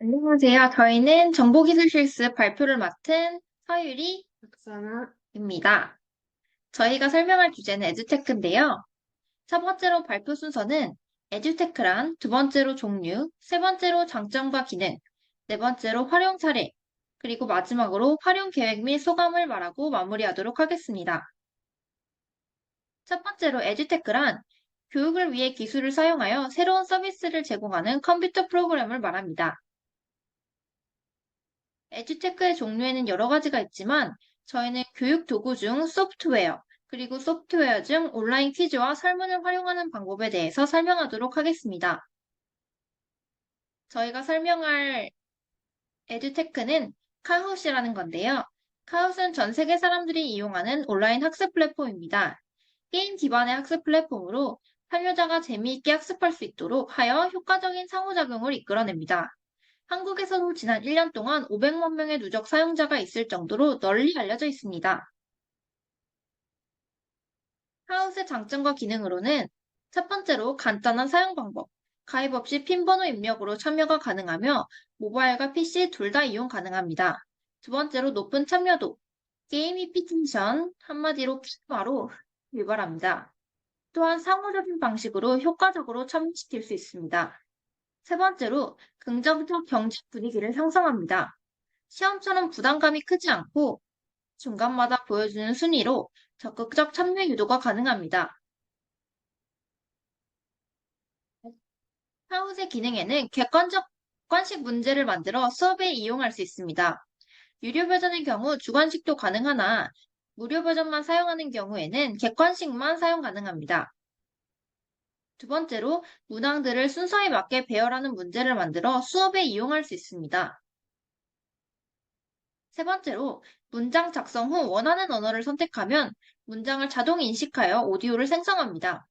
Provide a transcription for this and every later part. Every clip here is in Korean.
안녕하세요. 저희는 정보기술 실습 발표를 맡은 서유리 박사나입니다. 저희가 설명할 주제는 에듀테크인데요. 첫 번째로 발표 순서는 에듀테크란, 두 번째로 종류, 세 번째로 장점과 기능, 네 번째로 활용 사례, 그리고 마지막으로 활용 계획 및 소감을 말하고 마무리하도록 하겠습니다. 첫 번째로 에듀테크란 교육을 위해 기술을 사용하여 새로운 서비스를 제공하는 컴퓨터 프로그램을 말합니다. 에듀테크의 종류에는 여러 가지가 있지만 저희는 교육 도구 중 소프트웨어, 그리고 소프트웨어 중 온라인 퀴즈와 설문을 활용하는 방법에 대해서 설명하도록 하겠습니다. 저희가 설명할 에듀테크는 카헛이라는 건데요. 카헛은 전 세계 사람들이 이용하는 온라인 학습 플랫폼입니다. 게임 기반의 학습 플랫폼으로 참여자가 재미있게 학습할 수 있도록 하여 효과적인 상호작용을 이끌어냅니다. 한국에서도 지난 1년 동안 500만 명의 누적 사용자가 있을 정도로 널리 알려져 있습니다. 하우스의 장점과 기능으로는 첫 번째로 간단한 사용 방법, 가입 없이 핀 번호 입력으로 참여가 가능하며 모바일과 PC 둘 다 이용 가능합니다. 두 번째로 높은 참여도, 게이미피케이션, 한마디로 게임화로 유발합니다. 또한 상호적인 방식으로 효과적으로 참여시킬 수 있습니다. 세 번째로 긍정적 경쟁 분위기를 형성합니다. 시험처럼 부담감이 크지 않고 중간마다 보여주는 순위로 적극적 참여 유도가 가능합니다. 하우스의 기능에는 객관식 문제를 만들어 수업에 이용할 수 있습니다. 유료 버전의 경우 주관식도 가능하나 무료 버전만 사용하는 경우에는 객관식만 사용 가능합니다. 두 번째로 문항들을 순서에 맞게 배열하는 문제를 만들어 수업에 이용할 수 있습니다. 세 번째로 문장 작성 후 원하는 언어를 선택하면 문장을 자동 인식하여 오디오를 생성합니다.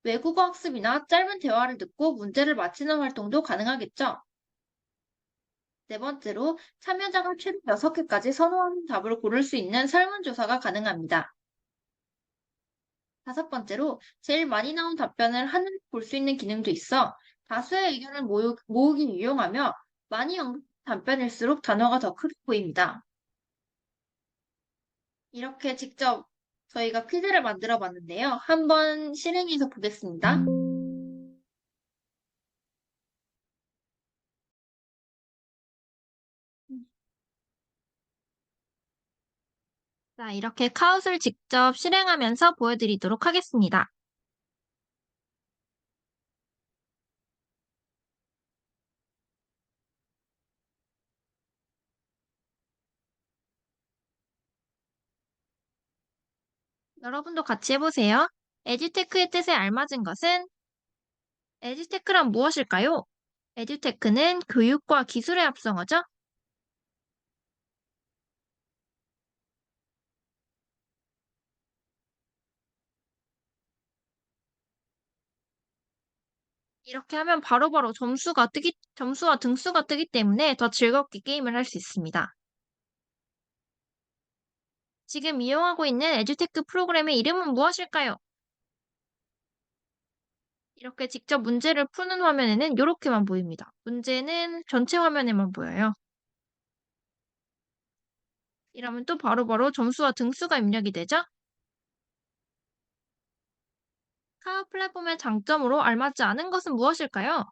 외국어 학습이나 짧은 대화를 듣고 문제를 맞히는 활동도 가능하겠죠. 네 번째로 참여자가 최대 6개까지 선호하는 답을 고를 수 있는 설문조사가 가능합니다. 다섯 번째로 제일 많이 나온 답변을 하늘에 볼 수 있는 기능도 있어 다수의 의견을 모으기 유용하며 많이 언급된 답변일수록 단어가 더 크게 보입니다. 이렇게 직접 저희가 퀴즈를 만들어 봤는데요. 한번 실행해서 보겠습니다. 자, 이렇게 카웃을 직접 실행하면서 보여드리도록 하겠습니다. 여러분도 같이 해보세요. 에듀테크의 뜻에 알맞은 것은 에듀테크란 무엇일까요? 에듀테크는 교육과 기술의 합성어죠? 이렇게 하면 바로바로 점수와 등수가 뜨기 때문에 더 즐겁게 게임을 할 수 있습니다. 지금 이용하고 있는 에듀테크 프로그램의 이름은 무엇일까요? 이렇게 직접 문제를 푸는 화면에는 이렇게만 보입니다. 문제는 전체 화면에만 보여요. 이러면 또 바로바로 점수와 등수가 입력이 되죠? 카카오 플랫폼의 장점으로 알맞지 않은 것은 무엇일까요?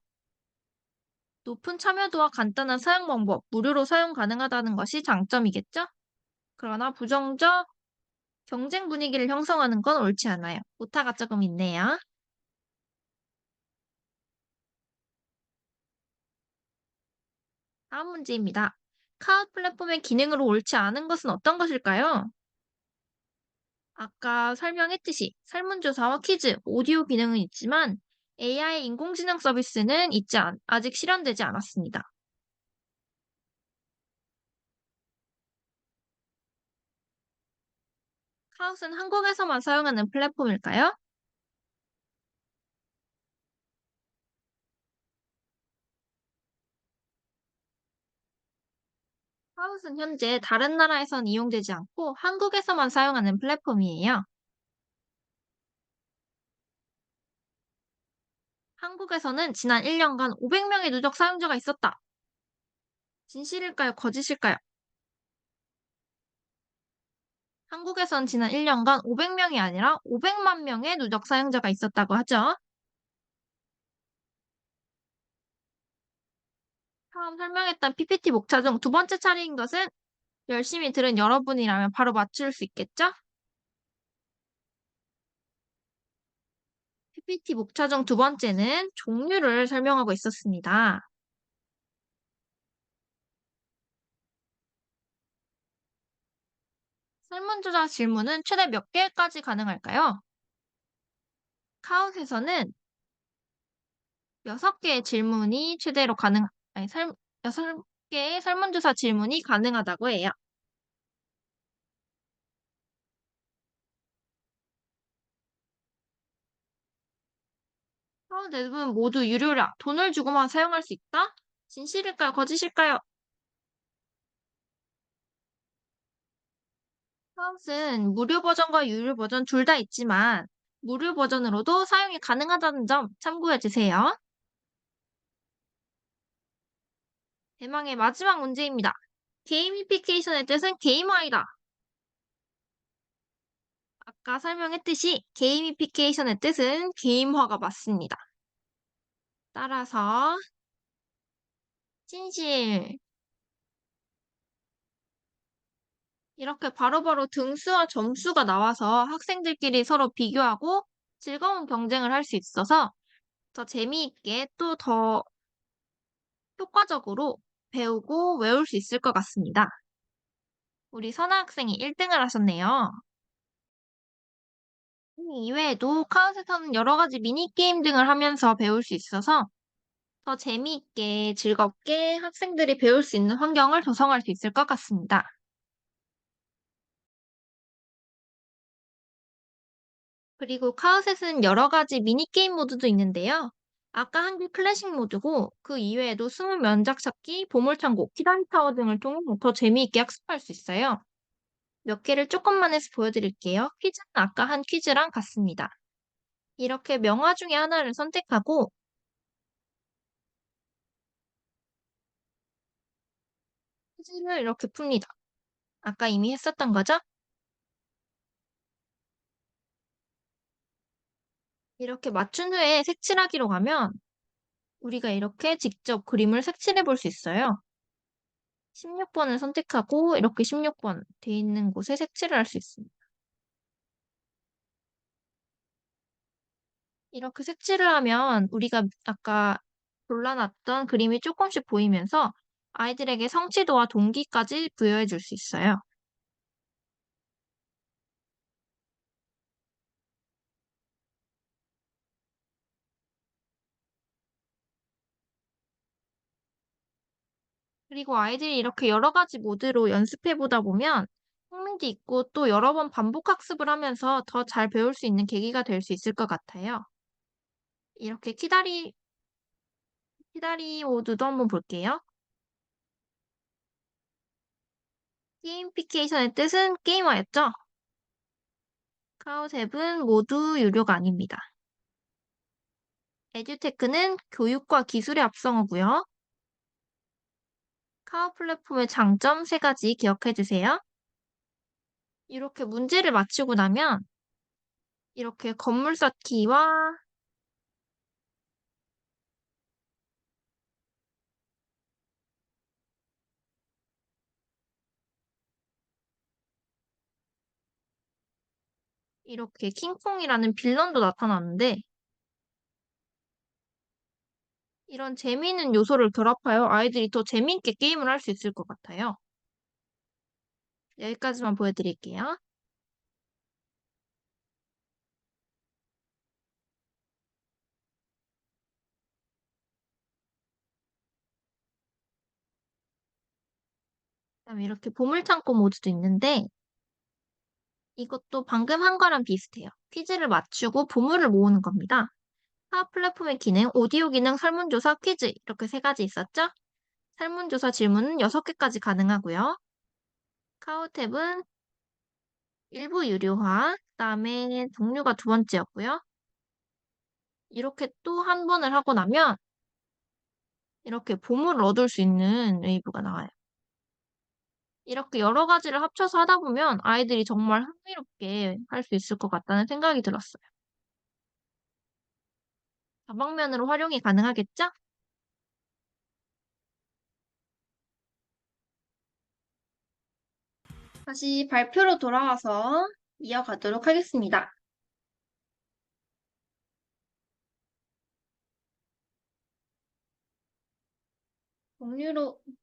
높은 참여도와 간단한 사용 방법, 무료로 사용 가능하다는 것이 장점이겠죠? 그러나 부정적 경쟁 분위기를 형성하는 건 옳지 않아요. 오타가 조금 있네요. 다음 문제입니다. 카카오 플랫폼의 기능으로 옳지 않은 것은 어떤 것일까요? 아까 설명했듯이 설문조사와 퀴즈, 오디오 기능은 있지만 AI 인공지능 서비스는 아직 실현되지 않았습니다. 카웃은 한국에서만 사용하는 플랫폼일까요? 카웃은 현재 다른 나라에선 이용되지 않고 한국에서만 사용하는 플랫폼이에요. 한국에서는 지난 1년간 500명의 누적 사용자가 있었다. 진실일까요? 거짓일까요? 한국에선 지난 1년간 500명이 아니라 500만 명의 누적 사용자가 있었다고 하죠. 처음 설명했던 PPT 목차 중 두 번째 차례인 것은 열심히 들은 여러분이라면 바로 맞출 수 있겠죠? PPT 목차 중 두 번째는 종류를 설명하고 있었습니다. 설문조사 질문은 최대 몇 개까지 가능할까요? 카웃에서는 6개의 질문이 최대로 아니, 6개의 설문조사 질문이 가능하다고 해요. 카웃 앱은 모두 유료라 돈을 주고만 사용할 수 있다? 진실일까요? 거짓일까요? 카웃은 무료 버전과 유료 버전 둘 다 있지만 무료 버전으로도 사용이 가능하다는 점 참고해 주세요. 대망의 마지막 문제입니다. 게이미피케이션의 뜻은 게임화이다. 아까 설명했듯이 게이미피케이션의 뜻은 게임화가 맞습니다. 따라서 진실. 이렇게 바로바로 등수와 점수가 나와서 학생들끼리 서로 비교하고 즐거운 경쟁을 할 수 있어서 더 재미있게 또 더 효과적으로 배우고 외울 수 있을 것 같습니다. 우리 선아 학생이 1등을 하셨네요. 이외에도 카운트에서는 여러 가지 미니게임 등을 하면서 배울 수 있어서 더 재미있게 즐겁게 학생들이 배울 수 있는 환경을 조성할 수 있을 것 같습니다. 그리고 카우셋은 여러 가지 미니게임 모드도 있는데요. 아까 한 게 클래식 모드고 그 이외에도 숨은 면작 찾기, 보물창고, 키다리 타워 등을 통해 더 재미있게 학습할 수 있어요. 몇 개를 조금만 해서 보여드릴게요. 퀴즈는 아까 한 퀴즈랑 같습니다. 이렇게 명화 중에 하나를 선택하고 퀴즈를 이렇게 풉니다. 아까 이미 했었던 거죠? 이렇게 맞춘 후에 색칠하기로 가면 우리가 이렇게 직접 그림을 색칠해 볼 수 있어요. 16번을 선택하고 이렇게 16번 돼 있는 곳에 색칠을 할 수 있습니다. 이렇게 색칠을 하면 우리가 아까 골라놨던 그림이 조금씩 보이면서 아이들에게 성취도와 동기까지 부여해 줄 수 있어요. 그리고 아이들이 이렇게 여러 가지 모드로 연습해 보다 보면 흥미도 있고 또 여러 번 반복 학습을 하면서 더 잘 배울 수 있는 계기가 될 수 있을 것 같아요. 이렇게 키다리 모드도 한번 볼게요. 게임피케이션의 뜻은 게임화였죠? 카우셉은 모두 유료가 아닙니다. 에듀테크는 교육과 기술의 합성어고요. 카우 플랫폼의 장점 세 가지 기억해 주세요. 이렇게 문제를 맞히고 나면 이렇게 건물 쌓기와 이렇게 킹콩이라는 빌런도 나타나는데 이런 재미있는 요소를 결합하여 아이들이 더 재미있게 게임을 할 수 있을 것 같아요. 여기까지만 보여드릴게요. 그다음에 이렇게 보물창고 모드도 있는데 이것도 방금 한 거랑 비슷해요. 퀴즈를 맞추고 보물을 모으는 겁니다. 타 플랫폼의 기능, 오디오 기능, 설문조사, 퀴즈 이렇게 세 가지 있었죠? 설문조사 질문은 6개까지 가능하고요. 카우탭은 일부 유료화, 그다음에 종류가 두 번째였고요. 이렇게 또 한 번을 하고 나면 이렇게 보물을 얻을 수 있는 웨이브가 나와요. 이렇게 여러 가지를 합쳐서 하다 보면 아이들이 정말 흥미롭게 할 수 있을 것 같다는 생각이 들었어요. 다방면으로 활용이 가능하겠죠? 다시 발표로 돌아와서 이어가도록 하겠습니다.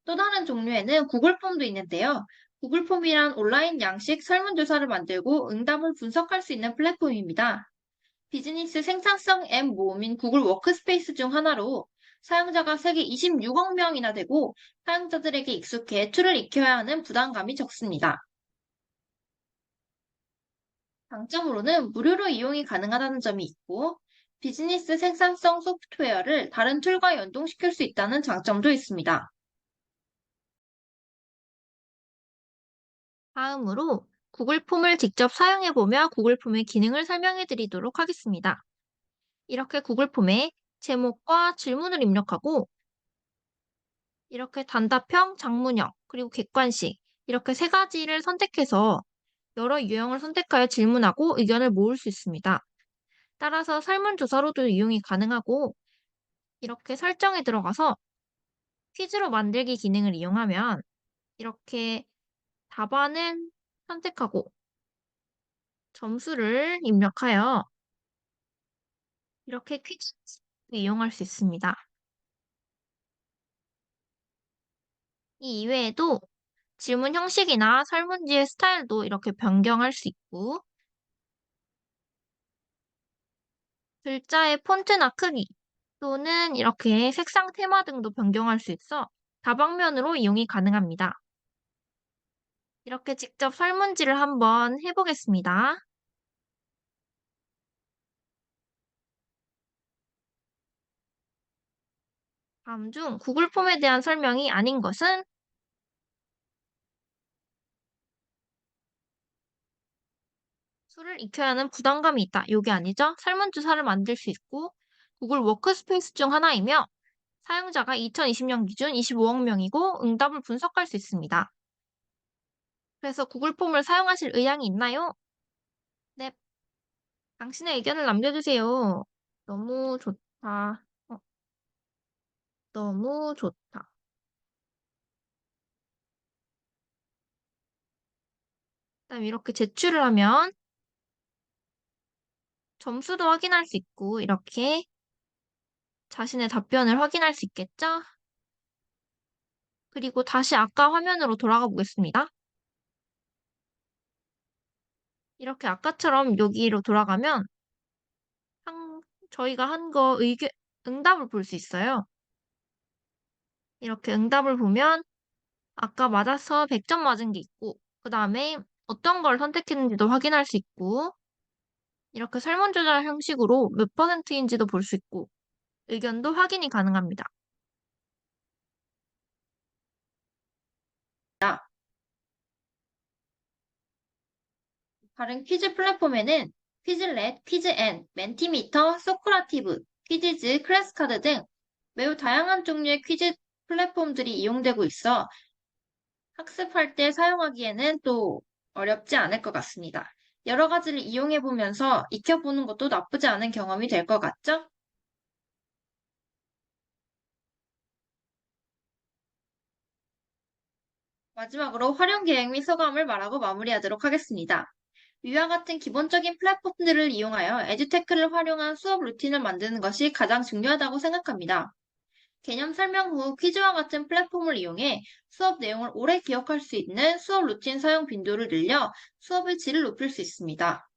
또 다른 종류에는 구글 폼도 있는데요. 구글 폼이란 온라인 양식 설문조사를 만들고 응답을 분석할 수 있는 플랫폼입니다. 비즈니스 생산성 앱 모음인 구글 워크스페이스 중 하나로 사용자가 세계 26억 명이나 되고 사용자들에게 익숙해 툴을 익혀야 하는 부담감이 적습니다. 장점으로는 무료로 이용이 가능하다는 점이 있고 비즈니스 생산성 소프트웨어를 다른 툴과 연동시킬 수 있다는 장점도 있습니다. 다음으로 구글 폼을 직접 사용해보며 구글 폼의 기능을 설명해 드리도록 하겠습니다. 이렇게 구글 폼에 제목과 질문을 입력하고 이렇게 단답형, 장문형, 그리고 객관식 이렇게 세 가지를 선택해서 여러 유형을 선택하여 질문하고 의견을 모을 수 있습니다. 따라서 설문조사로도 이용이 가능하고 이렇게 설정에 들어가서 퀴즈로 만들기 기능을 이용하면 이렇게 답안을 선택하고 점수를 입력하여 이렇게 퀴즈 이용할 수 있습니다. 이 이외에도 질문 형식이나 설문지의 스타일도 이렇게 변경할 수 있고 글자의 폰트나 크기 또는 이렇게 색상 테마 등도 변경할 수 있어 다방면으로 이용이 가능합니다. 이렇게 직접 설문지를 한번 해보겠습니다. 다음 중 구글 폼에 대한 설명이 아닌 것은 수를 익혀야 하는 부담감이 있다. 이게 아니죠? 설문조사를 만들 수 있고 구글 워크스페이스 중 하나이며 사용자가 2020년 기준 25억 명이고 응답을 분석할 수 있습니다. 그래서 구글 폼을 사용하실 의향이 있나요? 네. 당신의 의견을 남겨주세요. 너무 좋다. 너무 좋다. 그다음 이렇게 제출을 하면 점수도 확인할 수 있고 이렇게 자신의 답변을 확인할 수 있겠죠? 그리고 다시 아까 화면으로 돌아가 보겠습니다. 이렇게 아까처럼 여기로 돌아가면 저희가 한 거 응답을 볼 수 있어요. 이렇게 응답을 보면 아까 맞아서 100점 맞은 게 있고 그 다음에 어떤 걸 선택했는지도 확인할 수 있고 이렇게 설문조사 형식으로 몇 %인지도 볼 수 있고 의견도 확인이 가능합니다. 다른 퀴즈 플랫폼에는 퀴즐렛, 퀴즈엔, 멘티미터, 소크라티브, 퀴즈즈, 클래스카드 등 매우 다양한 종류의 퀴즈 플랫폼들이 이용되고 있어 학습할 때 사용하기에는 또 어렵지 않을 것 같습니다. 여러 가지를 이용해 보면서 익혀보는 것도 나쁘지 않은 경험이 될 것 같죠? 마지막으로 활용 계획 및 소감을 말하고 마무리하도록 하겠습니다. 위와 같은 기본적인 플랫폼들을 이용하여 에듀테크를 활용한 수업 루틴을 만드는 것이 가장 중요하다고 생각합니다. 개념 설명 후 퀴즈와 같은 플랫폼을 이용해 수업 내용을 오래 기억할 수 있는 수업 루틴 사용 빈도를 늘려 수업의 질을 높일 수 있습니다.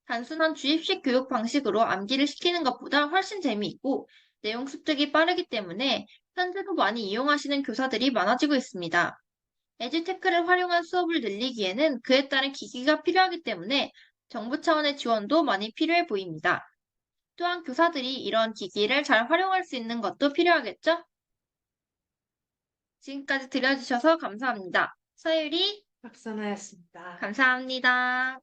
단순한 주입식 교육 방식으로 암기를 시키는 것보다 훨씬 재미있고 내용 습득이 빠르기 때문에 현재도 많이 이용하시는 교사들이 많아지고 있습니다. 에듀테크를 활용한 수업을 늘리기에는 그에 따른 기기가 필요하기 때문에 정부 차원의 지원도 많이 필요해 보입니다. 또한 교사들이 이런 기기를 잘 활용할 수 있는 것도 필요하겠죠? 지금까지 들려주셔서 감사합니다. 서유리, 박선아였습니다. 감사합니다.